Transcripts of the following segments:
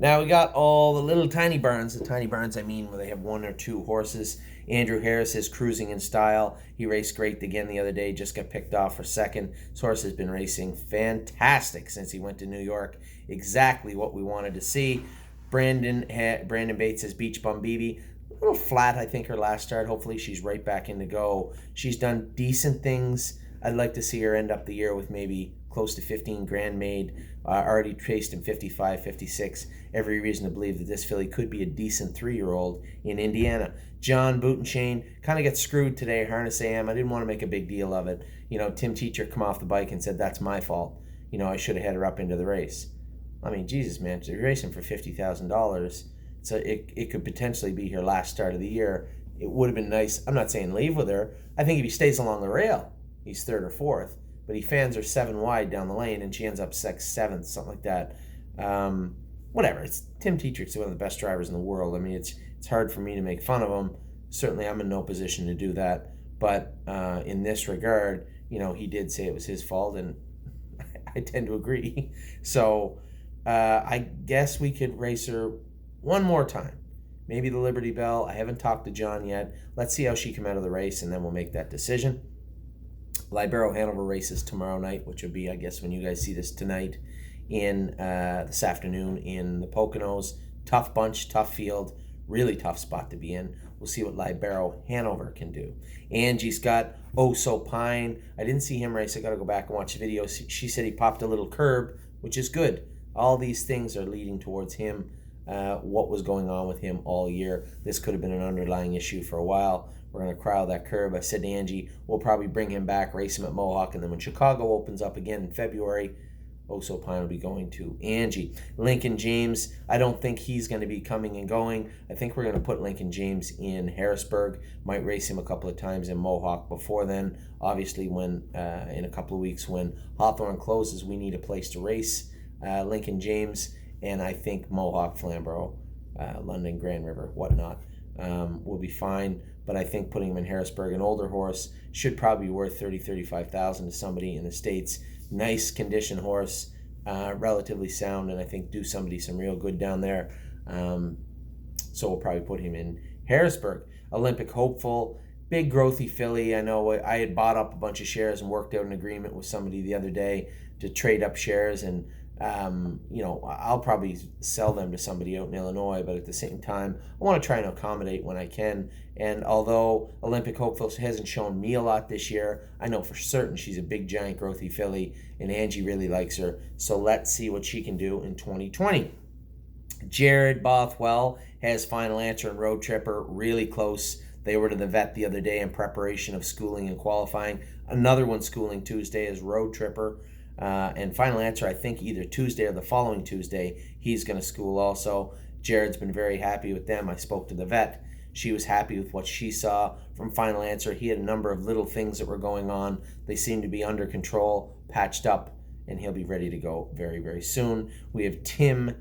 Now we got all the little tiny barns. The tiny barns, I mean, where they have one or two horses. Andrew Harris is cruising in style. He raced great again the other day, just got picked off for second. This horse has been racing fantastic since he went to New York. Exactly what we wanted to see. Brandon Bates has Beach Bum BB. A little flat, I think, her last start. Hopefully she's right back in to go. She's done decent things. I'd like to see her end up the year with maybe close to 15 grand made. Already traced in 55, 56. Every reason to believe that this filly could be a decent 3-year-old in Indiana. John Boutenchain kind of got screwed today, Harness AM. I didn't want to make a big deal of it. Tim Teacher come off the bike and said, that's my fault. I should have had her up into the race. I mean, Jesus, man, you're racing for $50,000. So it could potentially be her last start of the year. It would have been nice. I'm not saying leave with her. I think if he stays along the rail, he's third or fourth. But he fans her 7 wide down the lane, and she ends up 6th, 7th, something like that. Whatever. It's Tim Tetrick's one of the best drivers in the world. I mean, it's hard for me to make fun of him. Certainly, I'm in no position to do that. But in this regard, he did say it was his fault, and I tend to agree. So I guess we could race her one more time. Maybe the Liberty Bell. I haven't talked to John yet. Let's see how she come out of the race, and then we'll make that decision. Libero Hanover races tomorrow night, which will be, I guess, when you guys see this tonight, in this afternoon in the Poconos. Tough bunch, tough field, really tough spot to be in. We'll see what Libero Hanover can do. Angie's got Oh So Pine. I didn't see him race. I got to go back and watch the video. She said he popped a little curb, which is good. All these things are leading towards him. What was going on with him all year. This could have been an underlying issue for a while. We're going to crowd that curb. I said to Angie, we'll probably bring him back, race him at Mohawk, and then when Chicago opens up again in February, Oso Pine will be going to Angie. Lincoln James, I don't think he's going to be coming and going. I think we're going to put Lincoln James in Harrisburg. Might race him a couple of times in Mohawk before then. Obviously, when in a couple of weeks when Hawthorne closes, we need a place to race Lincoln James. And I think Mohawk, Flamborough, London, Grand River, whatnot, will be fine. But I think putting him in Harrisburg, an older horse, should probably be worth $30,000, $35,000 to somebody in the States. Nice condition horse, relatively sound, and I think do somebody some real good down there. So we'll probably put him in Harrisburg. Olympic Hopeful, big growthy filly. I know I had bought up a bunch of shares and worked out an agreement with somebody the other day to trade up shares, and I'll probably sell them to somebody out in Illinois, but at the same time, I want to try and accommodate when I can. And although Olympic Hopeful hasn't shown me a lot this year, I know for certain she's a big, giant, growthy filly, and Angie really likes her. So let's see what she can do in 2020. Jared Bothwell has Final Answer and Road Tripper really close. They were to the vet the other day in preparation of schooling and qualifying. Another one schooling Tuesday is Road Tripper. And Final Answer, I think either Tuesday or the following Tuesday, he's going to school also. Jared's been very happy with them. I spoke to the vet. She was happy with what she saw from Final Answer. He had a number of little things that were going on. They seem to be under control, patched up, and he'll be ready to go very, very soon. We have Tim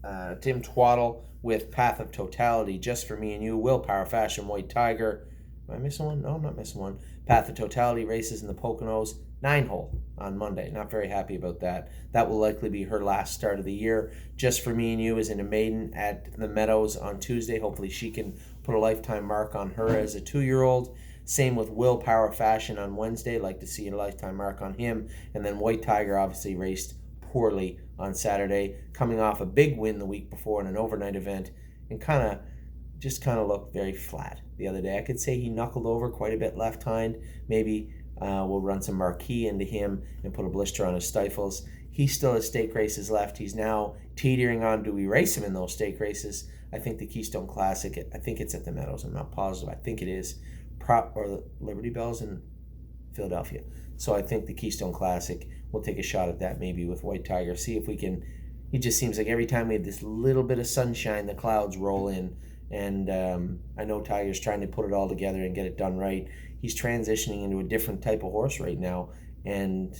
Twaddle with Path of Totality, Just for Me and You, Willpower Fashion, White Tiger. Am I missing one? No, I'm not missing one. Path of Totality races in the Poconos, 9-hole on Monday. Not very happy about that. That will likely be her last start of the year. Just for Me and You is in a maiden at the Meadows on Tuesday. Hopefully she can put a lifetime mark on her as a 2-year-old. Same with Willpower Fashion on Wednesday. Like to see a lifetime mark on him. And then White Tiger obviously raced poorly on Saturday, coming off a big win the week before in an overnight event, and kind of looked very flat the other day. I could say he knuckled over quite a bit left hind. Maybe we'll run some marquee into him and put a blister on his stifles. He still has stake races left. He's now teetering on, do we race him in those stake races? I think the Keystone Classic, I think it's at the Meadows. I'm not positive. I think it is. Or the Liberty Bell's in Philadelphia. So I think the Keystone Classic, we'll take a shot at that maybe with White Tiger. See if we can. He just seems like every time we have this little bit of sunshine, the clouds roll in. And I know Tiger's trying to put it all together and get it done right. He's transitioning into a different type of horse right now. And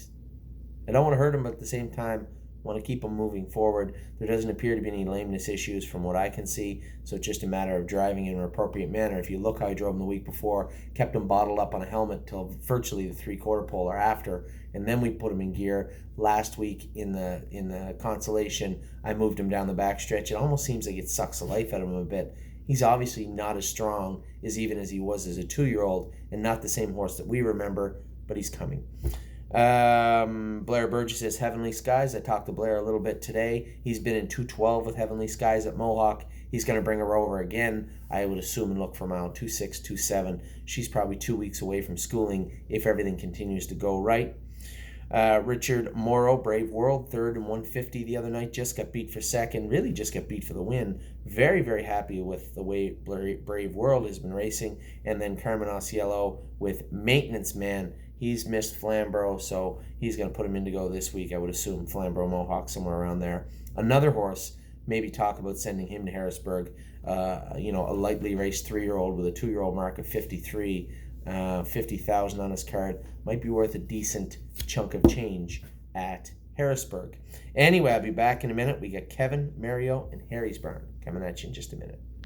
I don't want to hurt him, but at the same time, Want to keep him moving forward. There doesn't appear to be any lameness issues from what I can see, so it's just a matter of driving in an appropriate manner. If you look how I drove him the week before, kept him bottled up on a helmet till virtually the 3/4 pole or after, and then we put him in gear. Last week in the Consolation, I moved him down the backstretch. It almost seems like it sucks the life out of him a bit. He's obviously not as strong as he was as a 2-year-old, and not the same horse that we remember, but he's coming. Blair Burgess says Heavenly Skies. I talked to Blair a little bit today. He's been in 212 with Heavenly Skies at Mohawk. He's going to bring her over again, I would assume, and look for mile 26, 27. She's probably 2 weeks away from schooling if everything continues to go right. Richard Morrow, Brave World, third and 150 the other night, just got beat for second, really just got beat for the win. Very, very happy with the way Brave World has been racing. And then Carmen Osiello with Maintenance Man. He's missed Flamborough, so he's going to put him in to go this week, I would assume. Flamborough, Mohawk, somewhere around there. Another horse, maybe talk about sending him to Harrisburg. A lightly raced 3-year-old with a 2-year-old mark of 53. 50,000 on his card, might be worth a decent chunk of change at Harrisburg. Anyway, I'll be back in a minute. We got Kevin, Mario, and Harry's Barn coming at you in just a minute.